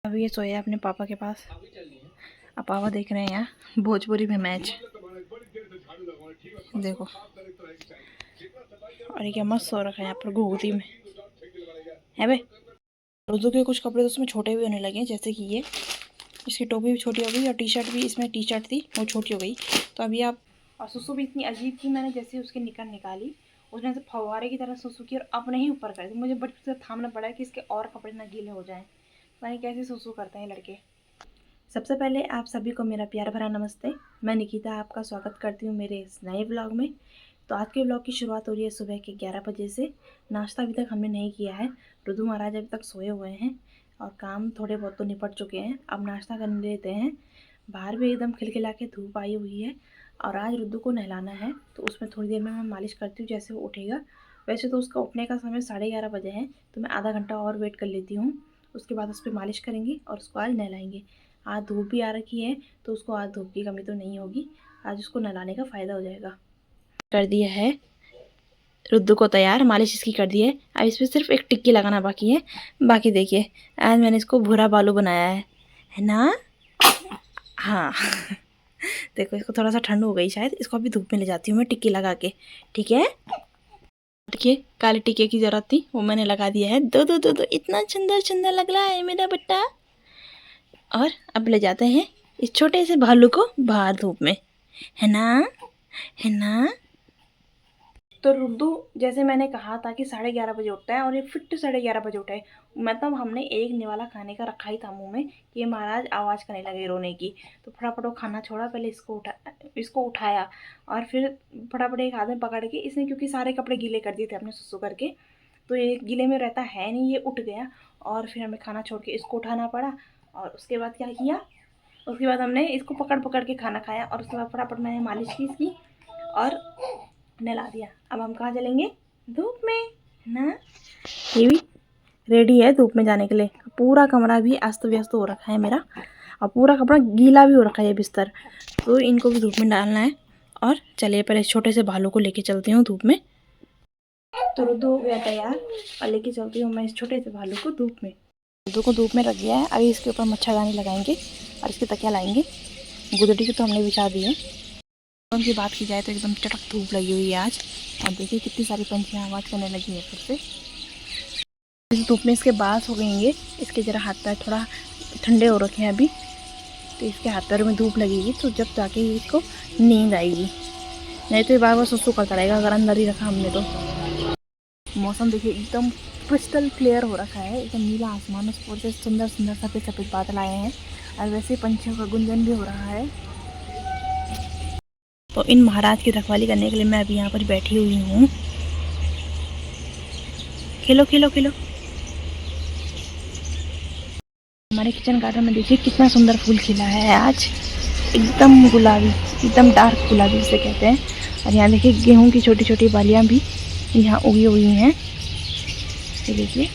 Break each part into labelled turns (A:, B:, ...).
A: अभी ये सोया अपने पापा के पास। अब पापा देख रहे हैं यहाँ भोजपुरी में मैच, देखो। और ये क्या मस्त सो रखा है यहाँ पर घूमती में है भाई। रुद्दू के कुछ कपड़े तो उसमें छोटे भी होने लगे हैं, जैसे कि ये इसकी टोपी भी छोटी हो गई और टी शर्ट भी, इसमें टी शर्ट थी वो छोटी हो गई। तो अभी आप, और सुसु भी इतनी अजीब थी, मैंने जैसे उसकी निकल निकाली उसने से फव्वारे की तरह सुसु की और अपने ही ऊपर कर दी। मुझे बट से थामना पड़ा कि इसके और कपड़े ना गीले हो जाएं। पता नहीं कैसे सुसु करते हैं लड़के। सबसे पहले आप सभी को मेरा प्यार भरा नमस्ते। मैं निकिता आपका स्वागत करती हूँ मेरे इस नए ब्लॉग में। तो आज के ब्लॉग की शुरुआत हो रही है सुबह के 11 बजे से। नाश्ता अभी तक हमने नहीं किया है, रुदू महाराज अभी तक सोए हुए हैं और काम थोड़े बहुत तो निपट चुके हैं। अब नाश्ता कर लेते हैं। बाहर भी एकदम खिलखिला के धूप आई हुई है और आज रुदू को नहलाना है, तो उसमें थोड़ी देर में मैं मालिश करती हूँ जैसे वो उठेगा। वैसे तो उसका उठने का समय 11:30 बजे है, तो मैं आधा घंटा और वेट कर लेती हूँ। उसके बाद उस पर मालिश करेंगे और उसको आज नहलाएंगे। आज धूप भी आ रखी है तो उसको आज धूप की कमी तो नहीं होगी, आज उसको नहलाने का फ़ायदा हो जाएगा। कर दिया है रुद्दू को तैयार, मालिश इसकी कर दी है। अब इस पर सिर्फ एक टिक्की लगाना बाकी है। बाकी देखिए आज मैंने इसको भूरा बालू बनाया है ना। हाँ देखो इसको थोड़ा सा ठंड हो गई शायद, इसको अभी धूप में ले जाती हूँ मैं टिक्की लगा के, ठीक है। देखिए काले टिक्के की ज़रूरत थी, वो मैंने लगा दिया है। दो दो दो दो, इतना सुंदर सुंदर लग रहा है मेरा बेटा। और अब ले जाते हैं इस छोटे से भालू को बाहर धूप में, है ना, है ना। तो रुद्दू जैसे मैंने कहा था कि 11:30 बजे उठता है और ये फिट 11:30 बजे उठा है। मतलब हमने एक निवाला खाने का रखा ही था मुंह में कि ये महाराज आवाज़ करने लगे रोने की। तो फटाफट वो खाना छोड़ा, पहले इसको उठाया और फिर फटाफट एक हाथ में पकड़ के इसने, क्योंकि सारे कपड़े गीले कर दिए थे अपने सुसु करके, तो ये गीले में रहता है नहीं, ये उठ गया। और फिर हमें खाना छोड़ के इसको उठाना पड़ा। और उसके बाद क्या किया, उसके बाद हमने इसको पकड़ पकड़ के खाना खाया और उसके बाद फटाफट मैंने मालिश की इसकी और नहला दिया। अब हम कहाँ चलेंगे, धूप में, है ना। ये भी रेडी है धूप में जाने के लिए। पूरा कमरा भी अस्त व्यस्त हो रखा है मेरा और पूरा कपड़ा गीला भी हो रखा है बिस्तर, तो इनको भी धूप में डालना है। और चलिए पहले छोटे से भालू को लेके चलती हूँ धूप में। तो रुद्दू हो गया तैयार और लेके चलती हूँ मैं इस छोटे से भालू को धूप में। रुद्दू को धूप में रख दिया है, अभी इसके ऊपर मच्छरदानी लगाएंगे और इसकी तकिया लाएंगे। गुदड़ी को तो हमने बिछा दी है। उनकी बात की जाए तो एकदम चटक धूप लगी हुई है आज। और देखिए कितनी सारी पंछियाँ आवाज़ करने लगी है फिर से। इस धूप में इसके बाल हो गएंगे, इसके ज़रा हाथ पैर थोड़ा ठंडे हो रखे हैं अभी, तो इसके हाथ पैरों में धूप लगेगी तो जब जाके इसको नींद आएगी, नहीं तो ये बार बार सुसु करता रहेगा अगर अंदर ही रखा हमने तो। मौसम देखिए एकदम क्रिस्टल क्लियर हो रखा है, एकदम नीला आसमान, उस पर से सुंदर सुंदर सफ़ेद सफ़ेद बादल आए हैं और वैसे पंछियों का गुंजन भी हो रहा है। तो इन महाराज की रखवाली करने के लिए मैं अभी यहाँ पर बैठी हुई हूँ। खेलो खेलो खेलो। हमारे किचन गार्डन में देखिए कितना सुंदर फूल खिला है आज, एकदम गुलाबी, एकदम डार्क गुलाबी जिसे कहते हैं। और यहाँ देखिए गेहूं की छोटी छोटी बालियाँ भी यहाँ उगी हुई हैं। ये देखिए,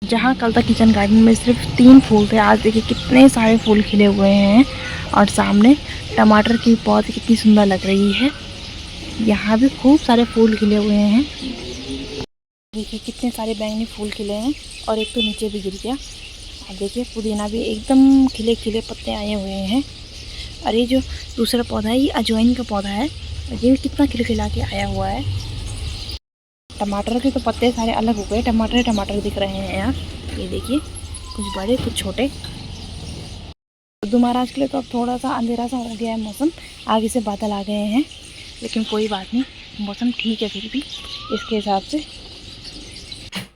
A: जहाँ कल तक किचन गार्डन में सिर्फ 3 फूल थे, आज देखिए कितने सारे फूल खिले हुए हैं। और सामने टमाटर की पौध कितनी सुंदर लग रही है, यहाँ भी खूब सारे फूल खिले हुए हैं। देखिए कितने सारे बैंगनी फूल खिले हैं और एक तो नीचे भी गिर गया। और देखिए पुदीना भी एकदम खिले खिले पत्ते आए हुए हैं। और ये जो दूसरा पौधा है ये अजवाइन का पौधा है और ये भी कितना खिलखिला के आया हुआ है। टमाटर के तो पत्ते सारे अलग हो गए, टमाटर टमाटर दिख रहे हैं यार। ये देखिए कुछ बड़े कुछ छोटे। रुद्दू महाराज के लिए तो अब थोड़ा सा अंधेरा सा हो गया है मौसम, आगे से बादल आ गए हैं, लेकिन कोई बात नहीं, मौसम ठीक है फिर भी इसके हिसाब से।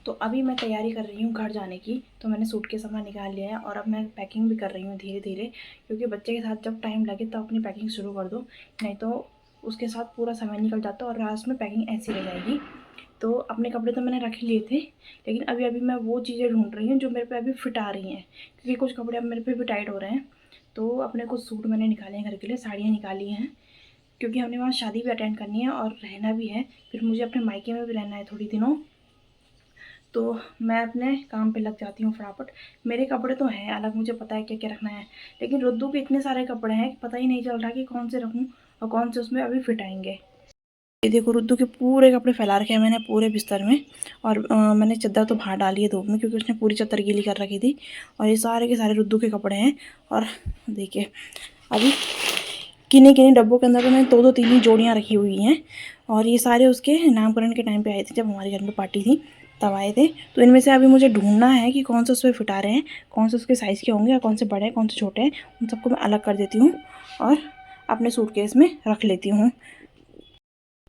A: तो अभी मैं तैयारी कर रही हूँ घर जाने की, तो मैंने सूटकेस अपना निकाल लिया है और अब मैं पैकिंग भी कर रही हूँ धीरे धीरे, क्योंकि बच्चे के साथ जब टाइम लगे तो अपनी पैकिंग शुरू कर दो, नहीं तो उसके साथ पूरा समय निकल जाता है और लास्ट में पैकिंग ऐसी रह जाएगी। तो अपने कपड़े तो मैंने रख ही लिए थे, लेकिन अभी मैं वो चीज़ें ढूंढ रही हूँ जो मेरे पे अभी फिट आ रही हैं, क्योंकि कुछ कपड़े अब मेरे पे भी टाइट हो रहे हैं। तो अपने कुछ सूट मैंने निकाले हैं घर के लिए, साड़ियाँ निकाली हैं, क्योंकि हमने वहाँ शादी भी अटेंड करनी है और रहना भी है, फिर मुझे अपने मायके में भी रहना है थोड़ी दिनों। तो मैं अपने काम पे लग जाती हूँ फटाफट। मेरे कपड़े तो हैं अलग, मुझे पता है क्या क्या रखना है, लेकिन रुद्दू के इतने सारे कपड़े हैं कि पता ही नहीं चल रहा कि कौन से रखूँ और कौन से उसमें अभी फिट आएंगे। ये देखो रुद्दू के पूरे कपड़े फैला रखे हैं मैंने पूरे बिस्तर में। और मैंने चादर तो बाहर डाली है धूप में क्योंकि उसने पूरी चादर गीली कर रखी थी। और ये सारे के सारे रुद्दू के कपड़े हैं। और देखिए अभी किन्हीं किन्हीं डब्बों के अंदर तो मैंने दो दो तीन ही जोड़ियाँ रखी हुई हैं। और ये सारे उसके नामकरण के टाइम पे आए थे, जब हमारे घर में पार्टी थी तब आए थे। तो इनमें से अभी मुझे ढूंढना है कि कौन से उस पर फिट आ रहे हैं, कौन से उसके साइज़ के होंगे, और कौन से बड़े हैं कौन से छोटे हैं। उन सबको मैं अलग कर देती हूँ और अपने सूटकेस में रख लेती हूँ।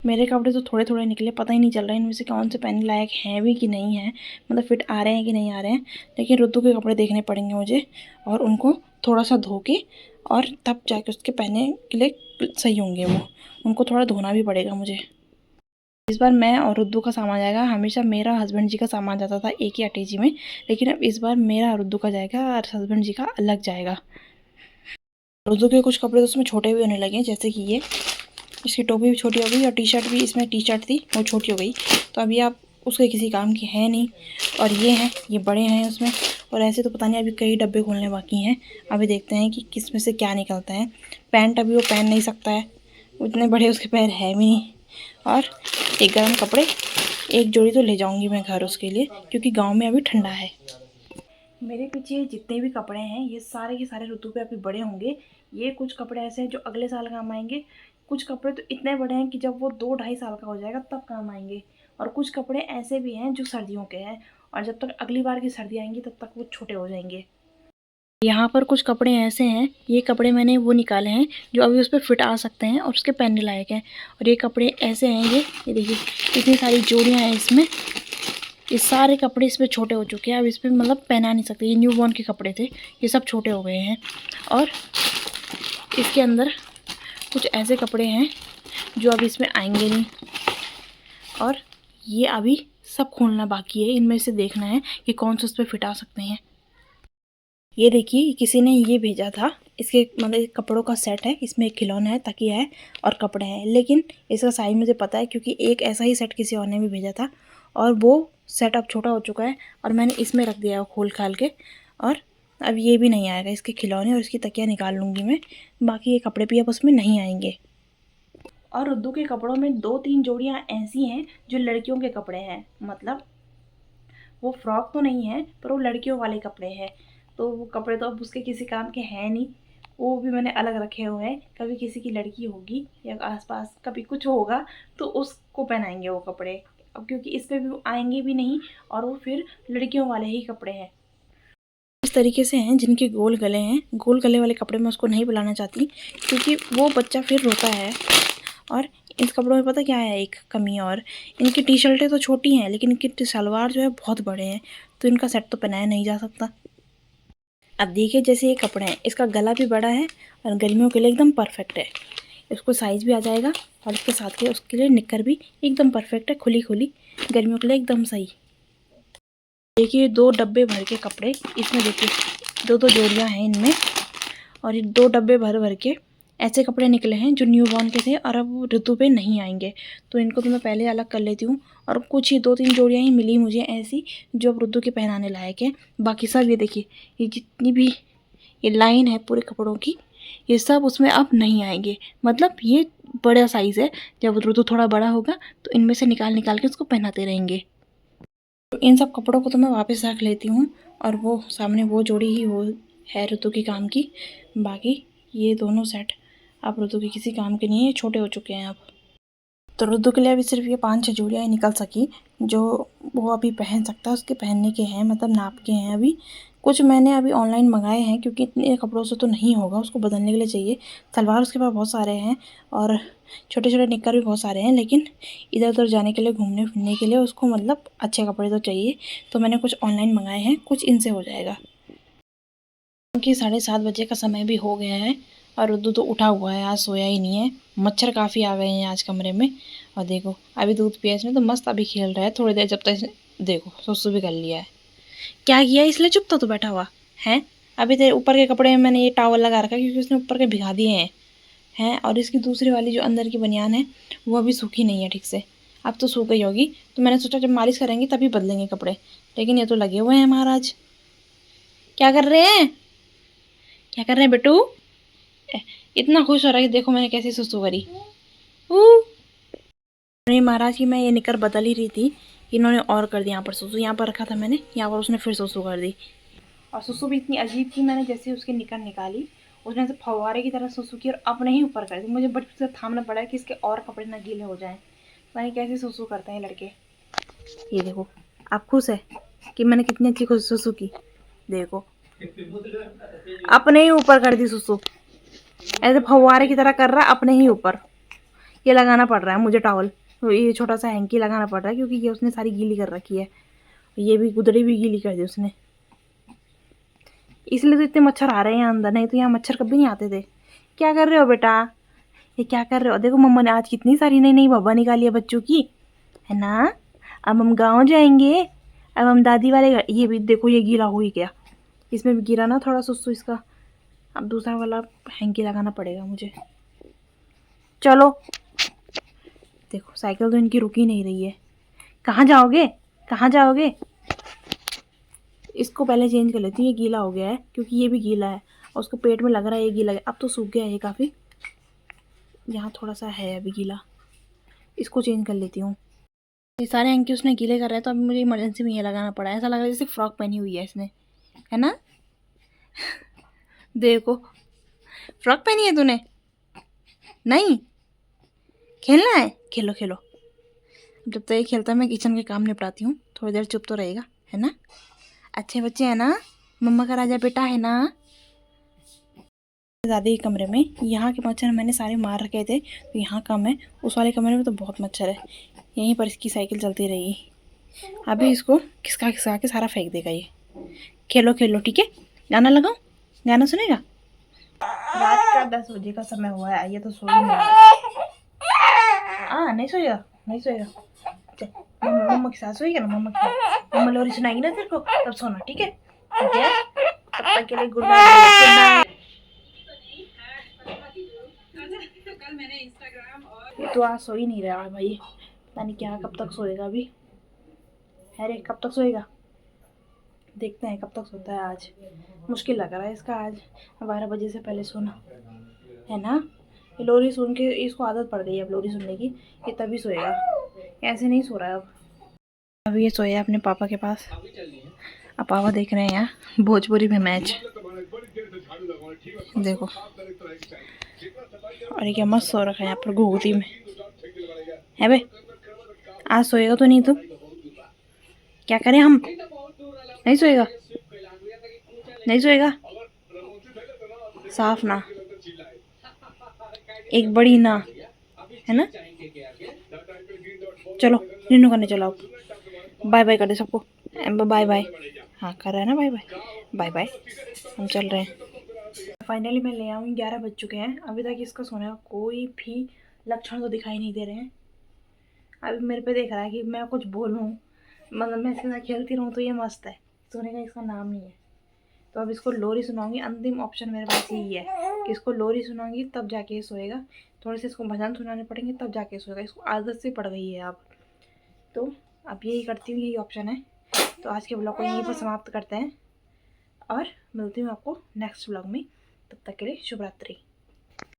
A: मेरे कपड़े तो थोड़े थोड़े निकले, पता ही नहीं चल रहा है इनमें से कौन से पहनने लायक हैं भी कि नहीं हैं, मतलब फिट आ रहे हैं कि नहीं आ रहे हैं। लेकिन रुद्दू के कपड़े देखने पड़ेंगे मुझे और उनको थोड़ा सा धो के, और तब जाके उसके पहनने के लिए सही होंगे वो। उनको थोड़ा धोना भी पड़ेगा मुझे। इस बार मैं और रुद्दू का सामान जाएगा। हमेशा मेरा हस्बैंड जी का सामान जाता था एक ही अटैची में, लेकिन अब इस बार मेरा रुद्दू का जाएगा और हस्बैंड जी का अलग जाएगा। रुद्दू के कुछ कपड़े तो उसमें छोटे भी होने लगे हैं, जैसे कि ये इसकी टोपी भी छोटी हो गई और टी शर्ट भी, इसमें टी शर्ट थी वो छोटी हो गई। तो अभी आप उसके किसी काम की है नहीं। और ये हैं, ये बड़े हैं उसमें। और ऐसे तो पता नहीं, अभी कई डब्बे खोलने बाकी हैं। अभी देखते हैं कि किस में से क्या निकलता है। पैंट अभी वो पहन नहीं सकता है, उतने बड़े उसके पैर है भी नहीं। और एक गर्म कपड़े, एक जोड़ी तो ले जाऊंगी मैं घर उसके लिए, क्योंकि गांव में अभी ठंडा है। मेरे पीछे जितने भी कपड़े हैं ये सारे के सारे ऋतु पे अभी बड़े होंगे। ये कुछ कपड़े ऐसे हैं जो अगले साल काम आएंगे। कुछ कपड़े तो इतने बड़े हैं कि जब वो 2-2.5 साल का हो जाएगा तब काम आएंगे। और कुछ कपड़े ऐसे भी हैं जो सर्दियों के हैं, और जब तक अगली बार की सर्दी आएंगी तब तक वो छोटे हो जाएंगे। यहाँ पर कुछ कपड़े ऐसे हैं, ये कपड़े मैंने वो निकाले हैं जो अभी उस पर फिट आ सकते हैं और उसके पहनने लायक हैं। और ये कपड़े ऐसे हैं, ये देखिए इतनी सारी जोड़ियाँ हैं इसमें। ये सारे कपड़े इसमें छोटे हो चुके हैं, अब इसमें मतलब पहना नहीं सकते। ये न्यू बॉर्न के कपड़े थे, ये सब छोटे हो गए हैं। और इसके अंदर कुछ ऐसे कपड़े हैं जो अभी इसमें आएंगे नहीं। और ये अभी सब खोलना बाकी है, इनमें से देखना है कि कौन से उस पर फिट आ सकते हैं। ये देखिए किसी ने ये भेजा था, इसके मतलब कपड़ों का सेट है। इसमें एक खिलौना है, तकिया है और कपड़े हैं। लेकिन इसका साइज़ मुझे पता है क्योंकि एक ऐसा ही सेट किसी और ने भी भेजा था, और वो सेट अब छोटा हो चुका है और मैंने इसमें रख दिया खोल खाल के। और अब ये भी नहीं आएगा, इसके खिलौने और इसकी तकिया निकाल लूँगी मैं। बाकी ये कपड़े भी अब उसमें नहीं आएंगे। और रुद्दू के कपड़ों में 2-3 जोड़ियाँ ऐसी हैं जो लड़कियों के कपड़े हैं, मतलब वो फ्रॉक तो नहीं है पर वो लड़कियों वाले कपड़े हैं। तो वो कपड़े तो अब उसके किसी काम के हैं नहीं, वो भी मैंने अलग रखे हुए हैं। कभी किसी की लड़की होगी या आसपास कभी कुछ होगा तो उसको पहनाएंगे वो कपड़े। अब क्योंकि इस पर भी वो आएंगे भी नहीं, और वो फिर लड़कियों वाले ही कपड़े हैं। इस तरीके से हैं जिनके गोल गले हैं। गोल गले वाले कपड़े मैं उसको नहीं बुलाना चाहती क्योंकि वो बच्चा फिर रोता है। और इस कपड़ों में पता क्या है एक कमी, और इनकी टी शर्टें तो छोटी हैं लेकिन इनकी सलवार जो है बहुत बड़े हैं, तो इनका सेट तो पहनाया नहीं जा सकता। अब देखिए जैसे ये कपड़े हैं, इसका गला भी बड़ा है और गर्मियों के लिए एकदम परफेक्ट है। इसको साइज़ भी आ जाएगा और इसके साथ के उसके लिए निक्कर भी एकदम परफेक्ट है, खुली खुली, गर्मियों के लिए एकदम सही। देखिए 2 डब्बे भर के कपड़े इसमें, देखिए 2-2 जोड़ियाँ हैं इनमें। और ये 2 डब्बे भर भर के ऐसे कपड़े निकले हैं जो न्यू बॉर्न के थे और अब ऋतु पे नहीं आएंगे। तो इनको तो मैं पहले अलग कर लेती हूँ। और कुछ ही 2-3 जोड़ियाँ ही मिली मुझे ऐसी जो अब ऋतु के पहनाने लायक है। बाकी सब ये देखिए, ये जितनी भी ये लाइन है पूरे कपड़ों की, ये सब उसमें अब नहीं आएंगे। मतलब ये बड़ा साइज़ है, जब ऋतु थोड़ा बड़ा होगा तो इनमें से निकाल निकाल के उसको पहनाते रहेंगे। तो इन सब कपड़ों को तो मैं वापस रख लेती हूँ, और वो सामने वो जोड़ी ही हो है ऋतु के काम की। बाकी ये दोनों सेट अब ऋतु के किसी काम के नहीं है, छोटे हो चुके हैं अब। तो ऋतु के लिए अभी सिर्फ ये 5-6 जोड़ियाँ ही निकल सकी जो वो अभी पहन सकता है, उसके पहनने के हैं, मतलब नाप के हैं। अभी कुछ मैंने अभी ऑनलाइन मंगाए हैं क्योंकि इतने कपड़ों से तो नहीं होगा, उसको बदलने के लिए चाहिए। सलवार उसके पास बहुत सारे हैं और छोटे छोटे निक्कर भी बहुत सारे हैं, लेकिन इधर उधर जाने के लिए, घूमने फिरने के लिए उसको मतलब अच्छे कपड़े तो चाहिए। तो मैंने कुछ ऑनलाइन मंगाए हैं, कुछ इनसे हो जाएगा। क्योंकि 7:30 बजे का समय भी हो गया है और रुद्दू तो उठा हुआ है, आज सोया ही नहीं है। मच्छर काफ़ी आ गए हैं आज कमरे में। और देखो अभी दूध पिया इसमें तो मस्त अभी खेल रहा है थोड़ी देर, जब तक देखो सुसु भी कर लिया है। क्या किया इसलिए चुप तो बैठा हुआ है। अभी तेरे ऊपर के कपड़े में मैंने ये टॉवल लगा रखा है क्योंकि उसने ऊपर के भिगा दिए हैं। और इसकी दूसरी वाली जो अंदर की बनियान है वो अभी सूखी नहीं है ठीक से, अब तो सूख गई होगी। तो मैंने सोचा जब मालिश करेंगे तभी बदलेंगे कपड़े, लेकिन ये तो लगे हुए हैं महाराज। क्या कर रहे हैं, क्या कर रहे हैं बेटू? इतना खुश हो रहा है कि देखो मैंने कैसे सुसु करी। नहीं महाराज की मैं ये निकर बदल ही रही थी कि इन्होंने और कर दिया। यहाँ पर सुसु यहाँ पर रखा था मैंने, यहाँ पर उसने फिर सुसु कर दी। और सुसु भी इतनी अजीब थी, मैंने जैसे उसकी निकर निकाली उसने से फव्वारे की तरह सुसु की और अपने ही ऊपर कर दी। मुझे बचपन से थामना पड़ा कि इसके और कपड़े ना गीले हो जाएं। पता नहीं कैसे सुसु करते हैं लड़के। ये देखो, आप खुश है कि मैंने कितनी अच्छी खुश सुसु की। देखो अपने ही ऊपर कर दी सुसु, ऐसे फव्वारे की तरह कर रहा है अपने ही ऊपर। ये लगाना पड़ रहा है मुझे टॉवल, ये छोटा सा हैंकी लगाना पड़ रहा है क्योंकि ये उसने सारी गीली कर रखी है। ये भी गुदड़ी भी गीली कर दी उसने, इसलिए तो इतने मच्छर आ रहे हैं अंदर, नहीं तो यहाँ मच्छर कभी नहीं आते थे। क्या कर रहे हो बेटा, ये क्या कर रहे हो? देखो मम्मा ने आज कितनी सारी नई नई बब्बा निकाली है बच्चों की, है ना। अब हम गाँव जाएंगे, अब हम दादी वाले घर। ये भी देखो ये गीला हो ही गया, इसमें भी गिरा ना थोड़ा सुसु इसका। अब दूसरा वाला हैंकी लगाना पड़ेगा मुझे। चलो देखो साइकिल तो इनकी रुक ही नहीं रही है। कहाँ जाओगे, कहाँ जाओगे? इसको पहले चेंज कर लेती हूँ, ये गीला हो गया है क्योंकि ये भी गीला है और उसको पेट में लग रहा है ये गीला है। अब तो सूख गया है ये काफ़ी, यहाँ थोड़ा सा है अभी गीला, इसको चेंज कर लेती हूँ। ये सारे हैंकी उसने गीले कर रहे हैं तो अभी मुझे इमरजेंसी में ये लगाना पड़ा है। ऐसा लग रहा है जैसे फ्रॉक पहनी हुई है इसने, है ना। देखो फ्रॉक पहनी है तूने, नहीं खेलना है, खेलो खेलो। जब तक ये खेलता है मैं किचन के काम निपटाती हूँ, थोड़ी देर चुप तो रहेगा, है ना। अच्छे बच्चे हैं ना, मम्मा का राजा बेटा है ना। दादी के कमरे में यहाँ के मच्छर मैंने सारे मार रखे थे तो यहाँ कम है, उस वाले कमरे में तो बहुत मच्छर है। यहीं पर इसकी साइकिल चलती रहेगी। अभी इसको खिसका खिसका के सारा फेंक देगा ये। खेलो खेलो ठीक है, गाना लगाओ, गाना सुनेगा। रात का 10 बजे का समय हुआ है, ये तो सो ही नहीं रहा। हाँ नहीं सोएगा, नहीं सोएगा। मम्मा के साथ सोएगा ना, मम्मा लोरी सुनाएगी ना तेरे को, तब सोना ठीक है। ठीक है, तब तक के लिए गुड नाइट। तो आज सो ही नहीं रहा भाई, पता नहीं क्या कब तक सोएगा अभी। अरे कब तक सोएगा, देखते हैं कब तक सोता है। आज मुश्किल लग रहा है इसका, आज 12 बजे से पहले सोना, है ना। लोरी सुन के इसको आदत पड़ गई है अब लोरी सुनने की, ये तभी सोएगा, ऐसे नहीं सो रहा है अब। अभी ये सोया अपने पापा के पास। अब पापा देख रहे हैं यहाँ भोजपुरी में मैच, देखो। और ये क्या मस्त सो रखा है यहाँ पर घूघती में, है बे। आज सोएगा तो नहीं, तो क्या करें हम। नहीं सोएगा, नहीं सोएगा, साफ ना, एक बड़ी ना, है ना। चलो नीनू करने चलो, आप बाय बाय कर दे सबको, बाय बाय। हाँ कर रहा है ना बाय बाय, बाय बाय। हम चल रहे हैं। फाइनली मैं ले आऊँगी, 11 बज चुके हैं, अभी तक इसका सोने का कोई भी लक्षण तो दिखाई नहीं दे रहे हैं। अभी मेरे पे देख रहा है कि मैं कुछ बोलूँ, मतलब मैं इसके साथ खेलती रहूँ तो ये मस्त है, सोने का इसका नाम नहीं है। तो अब इसको लोरी सुनाऊंगी, अंतिम ऑप्शन मेरे पास यही है कि इसको लोरी सुनाऊंगी तब जाके ये सोएगा। थोड़े से इसको भजन सुनाने पड़ेंगे तब जाके सोएगा, इसको आदत से पड़ गई है अब। तो अब यही करती हूँ, यही ऑप्शन है। तो आज के ब्लॉग को यहीं पर समाप्त करते हैं और मिलती हूँ आपको नेक्स्ट ब्लॉग में। तब तक के लिए शुभ रात्रि।